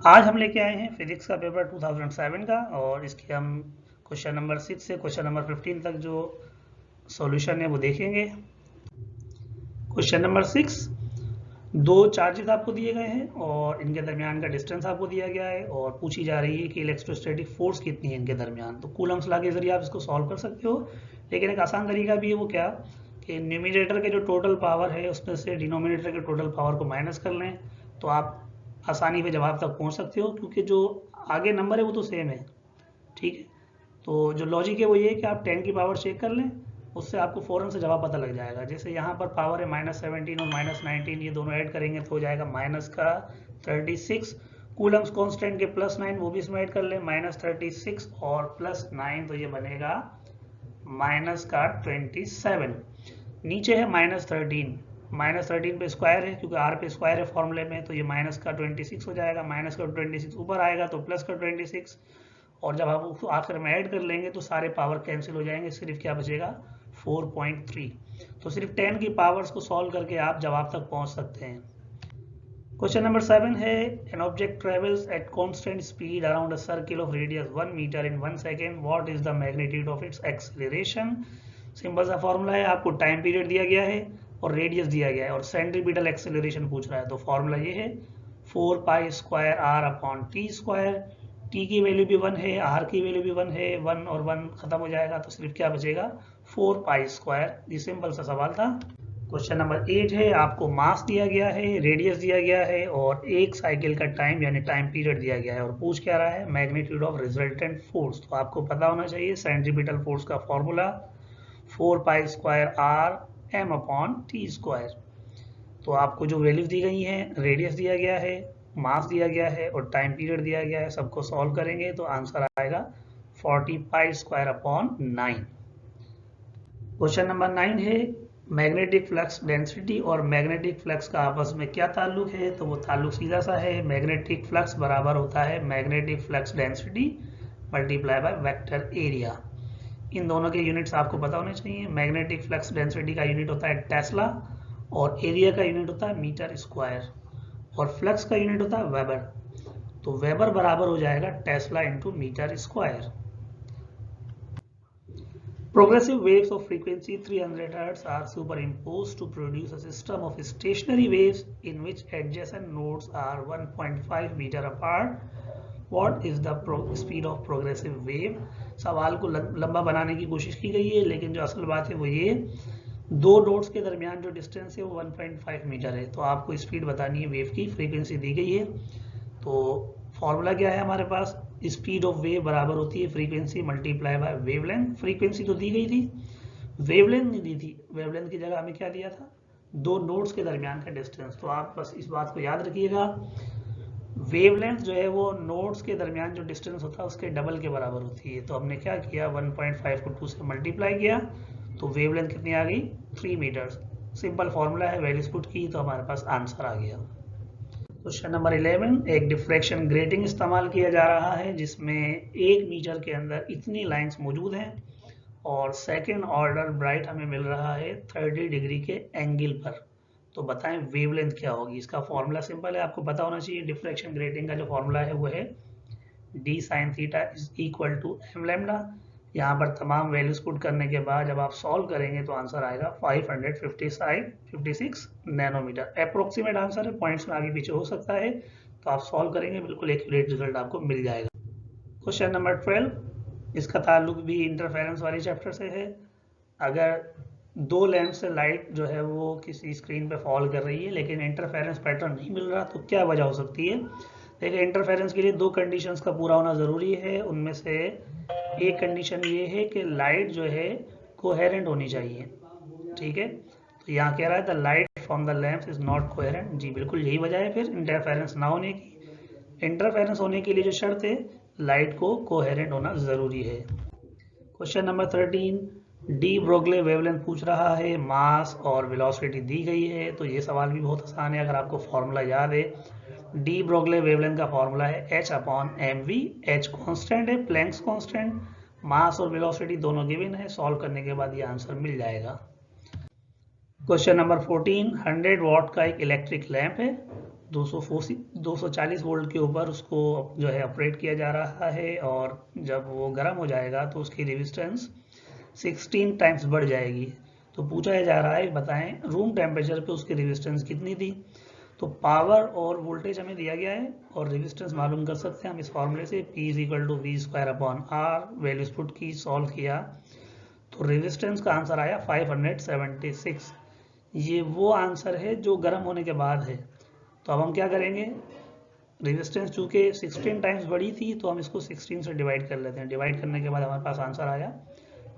आज हम लेके आए हैं फिजिक्स का पेपर 2007 का और इसके हम क्वेश्चन नंबर 6 से क्वेश्चन नंबर 15 तक जो सॉल्यूशन है वो देखेंगे। क्वेश्चन नंबर 6, दो चार्जेस आपको दिए गए हैं और इनके दरमियान का डिस्टेंस आपको दिया गया है और पूछी जा रही है कि इलेक्ट्रोस्टैटिक फोर्स कितनी है इनके दरमियान। तो कूलम्स लॉ के जरिए आप इसको सॉल्व कर सकते हो, लेकिन एक आसान तरीका भी है। वो क्या कि न्यूमिनेटर के जो टोटल पावर है उसमें से डिनोमिनेटर के टोटल पावर को माइनस कर लें, तो आप आसानी पे जवाब तक पहुंच सकते हो, क्योंकि जो आगे नंबर है वो तो सेम है। ठीक है, तो जो लॉजिक है वो ये है कि आप 10 की पावर चेक कर लें, उससे आपको फ़ौरन से जवाब पता लग जाएगा। जैसे यहाँ पर पावर है -17 और -19, ये दोनों ऐड करेंगे तो हो जाएगा माइनस का 36। कूलम्स कांस्टेंट के +9 वो भी इसमें ऐड कर लें, -36 और +9 तो ये बनेगा माइनस का 27। नीचे है -13, -13 पे स्क्वायर है क्योंकि आर पे स्क्वायर है फॉर्मूले में, तो ये माइनस का 26 हो जाएगा। माइनस का 26 ऊपर आएगा तो प्लस का 26, और जब आप उसको आखिर में ऐड कर लेंगे तो सारे पावर कैंसिल हो जाएंगे, सिर्फ क्या बचेगा 4.3। तो सिर्फ 10 की पावर्स को सॉल्व करके आप जवाब तक पहुंच सकते हैं। क्वेश्चन नंबर 7 है, an object travels at constant speed around a circle of radius 1 metre in 1 second, what is the magnitude of its acceleration. Simple सा फॉर्मूला है, आपको टाइम पीरियड दिया गया है और रेडियस दिया गया है और सेंट्रीपिटल एक्सेलरेशन पूछ रहा है। तो फॉर्मूला ये है 4π² r upon T square. T की वैल्यू भी 1 है, आर की वैल्यू भी 1 है, 1 और 1 खत्म हो जाएगा तो सिर्फ क्या बचेगा 4π²। ये सिंपल सा सवाल था। क्वेश्चन नंबर 8 है, आपको मास दिया गया है, रेडियस दिया गया है और एक साइकिल का टाइम यानी टाइम पीरियड दिया गया है, और पूछ क्या रहा है मैग्नीट्यूड ऑफ रिजल्टेंट फोर्स। तो आपको पता होना चाहिए सेंट्रीपिटल फोर्स का formula 4π² r m T square. तो आपको जो वैल्यूज दी गई हैं, रेडियस दिया गया है, मास दिया गया है और टाइम पीरियड दिया गया है, सबको सॉल्व करेंगे तो आंसर आएगा 40π²/9। क्वेश्चन नंबर 9 है, मैग्नेटिक फ्लक्स डेंसिटी और मैग्नेटिक फ्लक्स का आपस में क्या ताल्लुक है। तो वो ताल्लुक सीधा सा है, मैग्नेटिक फ्लक्स बराबर होता है magnetic flux density multiply by vector area. इन दोनों के यूनिट्स आपको पता होने चाहिए। मैग्नेटिक फ्लक्स डेंसिटी का यूनिट होता है टेस्ला और एरिया का यूनिट होता है मीटर स्क्वायर, और फ्लक्स का यूनिट होता है वेबर। तो वेबर बराबर हो जाएगा tesla into metre square. Progressive waves of frequency 300 Hz are superimposed to produce a system of stationary waves in which adjacent nodes are 1.5 meter apart. What is the speed of progressive wave? सवाल को लंबा बनाने की कोशिश की गई है, लेकिन जो असल बात है वो ये, दो नोड्स के दरमियान जो डिस्टेंस है वो 1.5 मीटर है। तो आपको स्पीड बतानी है, वेव की फ्रीक्वेंसी दी गई है। तो फॉर्मूला क्या है हमारे पास, स्पीड ऑफ वेव बराबर होती है frequency multiply by wavelength. Frequency तो दी गई थी, वेवलेंथ नहीं दी थी। वेवलेंथ की जगह हमें क्या दिया था, दो नोड्स के दरमियान का डिस्टेंस। तो आप बस इस बात को याद रखिएगा, वेवलेंथ जो है वो नोड्स के दरमियान जो डिस्टेंस होता है उसके डबल के बराबर होती है। तो हमने क्या किया, 1.5 को 2 से मल्टीप्लाई किया तो वेवलेंथ कितनी आ गई 3 मीटर्स। सिंपल फॉर्मूला है, वैल्यूज पुट की तो हमारे पास आंसर आ गया। क्वेश्चन नंबर 11, एक डिफ्रैक्शन ग्रेटिंग इस्तेमाल किया जा रहा है जिसमें 1 मीटर के अंदर इतनी लाइंस मौजूद हैं और सेकेंड ऑर्डर ब्राइट हमें मिल रहा है 30 डिग्री के एंगल पर। तो बताएं वेवलेंथ क्या होगी। इसका फॉर्मूला सिंपल है, आपको पता होना चाहिए। डिफ्रैक्शन ग्रेटिंग का जो फॉर्मूला है वो है d sin theta is equal to m lambda. यहाँ पर तमाम वैल्यूज पुट करने के बाद जब आप सॉल्व करेंगे तो आंसर आएगा 556 नैनोमीटर। अप्रोक्सीमेट आंसर है, पॉइंट्स में आगे पीछे हो सकता है, तो आप सॉल्व करेंगे बिल्कुल एक्यूरेट रिजल्ट आपको मिल जाएगा। क्वेश्चन नंबर 12, इसका ताल्लुक भी इंटरफेरेंस वाले चैप्टर से है। अगर दो लैंप से लाइट जो है वो किसी स्क्रीन पे फॉल कर रही है लेकिन इंटरफेरेंस पैटर्न नहीं मिल रहा, तो क्या वजह हो सकती है। देखिए, इंटरफेरेंस के लिए दो कंडीशंस का पूरा होना ज़रूरी है। उनमें से एक कंडीशन ये है कि लाइट जो है कोहेरेंट होनी चाहिए। ठीक है, तो यहाँ कह रहा है the light from the lamp is not coherent. जी बिल्कुल यही वजह है फिर इंटरफेरेंस ना होने की। इंटरफेरेंस होने के लिए जो शर्त है, लाइट को कोहेरेंट होना ज़रूरी है। क्वेश्चन नंबर 13, डी ब्रोगले वेवलेंथ पूछ रहा है, मास और वेलोसिटी दी गई है। तो ये सवाल भी बहुत आसान है अगर आपको फॉर्मूला याद है। डी ब्रोगले वेवलेंथ का फॉर्मूला है h/mv। h कांस्टेंट है, प्लैंक्स कांस्टेंट। मास और वेलोसिटी दोनों गिवन है, सॉल्व करने के बाद ये आंसर मिल जाएगा। क्वेश्चन नंबर 14, 100 वाट का एक इलेक्ट्रिक लैंप है 240 वोल्ट के ऊपर उसको जो है ऑपरेट किया जा रहा है, और जब वो गर्म हो जाएगा तो उसकी रेजिस्टेंस 16 टाइम्स बढ़ जाएगी। तो पूछा जा रहा है बताएं रूम टेम्परेचर पे उसकी रेजिस्टेंस कितनी थी। तो पावर और वोल्टेज हमें दिया गया है और रेजिस्टेंस मालूम कर सकते हैं हम इस फॉर्मूले से, P = V²/R। वैल्यूज पुट की, सॉल्व किया तो रेजिस्टेंस का आंसर आया 576। ये वो आंसर है जो गर्म होने के बाद है। तो अब हम क्या करेंगे, रेजिस्टेंस चूंकि 16 टाइम्स बड़ी थी तो हम इसको 16 से डिवाइड कर लेते हैं। डिवाइड करने के बाद हमारे पास आंसर आया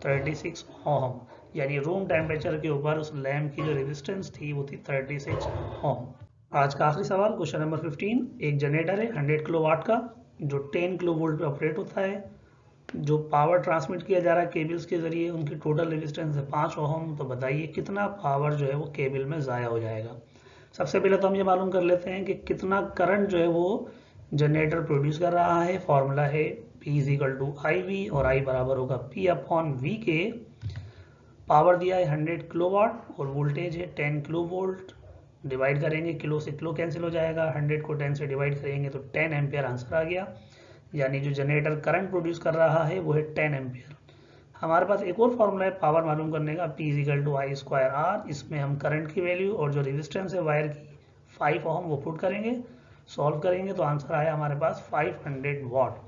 36 ओम, यानी रूम टेम्परेचर के ऊपर उस लैम्प की जो रेजिस्टेंस थी वो थी 36 ओम। आज का आखिरी सवाल, क्वेश्चन नंबर 15। एक जनरेटर है 100 किलोवाट का जो 10 किलो वोल्ट पे ऑपरेट होता है। जो पावर ट्रांसमिट किया जा रहा है केबल्स के जरिए, उनकी टोटल रेजिस्टेंस है 5 ओम। तो बताइए कितना पावर जो है वो केबल में ज़ाया हो जाएगा। सबसे पहले तो हम ये मालूम कर लेते हैं कि कितना करंट जो है वो जनरेटर प्रोड्यूस कर रहा है। फॉर्मूला है P = IV और I बराबर होगा P/V के। पावर दिया है 100 किलोवाट और वोल्टेज है 10 किलो वोल्ट। डिवाइड करेंगे, किलो से किलो कैंसिल हो जाएगा, 100 को 10 से डिवाइड करेंगे तो 10 एम्पियर आंसर आ गया। यानी जो जनरेटर करंट प्रोड्यूस कर रहा है वो है 10 एम्पियर। हमारे पास एक और फॉर्मूला है पावर मालूम करने का, P = I²R। इसमें हम करंट की वैल्यू और जो रेजिस्टेंस है वायर की 5 ओम वो पुट करेंगे, सॉल्व करेंगे तो आंसर आया हमारे पास 500 वाट।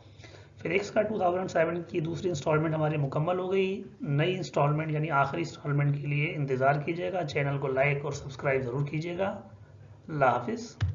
फिजिक्स का 2007 की दूसरी इंस्टॉलमेंट हमारी मुकम्मल हो गई। नई इंस्टॉलमेंट यानी आखिरी इंस्टॉलमेंट के लिए इंतज़ार कीजिएगा। चैनल को लाइक और सब्सक्राइब ज़रूर कीजिएगा। अल्लाह हाफिज़।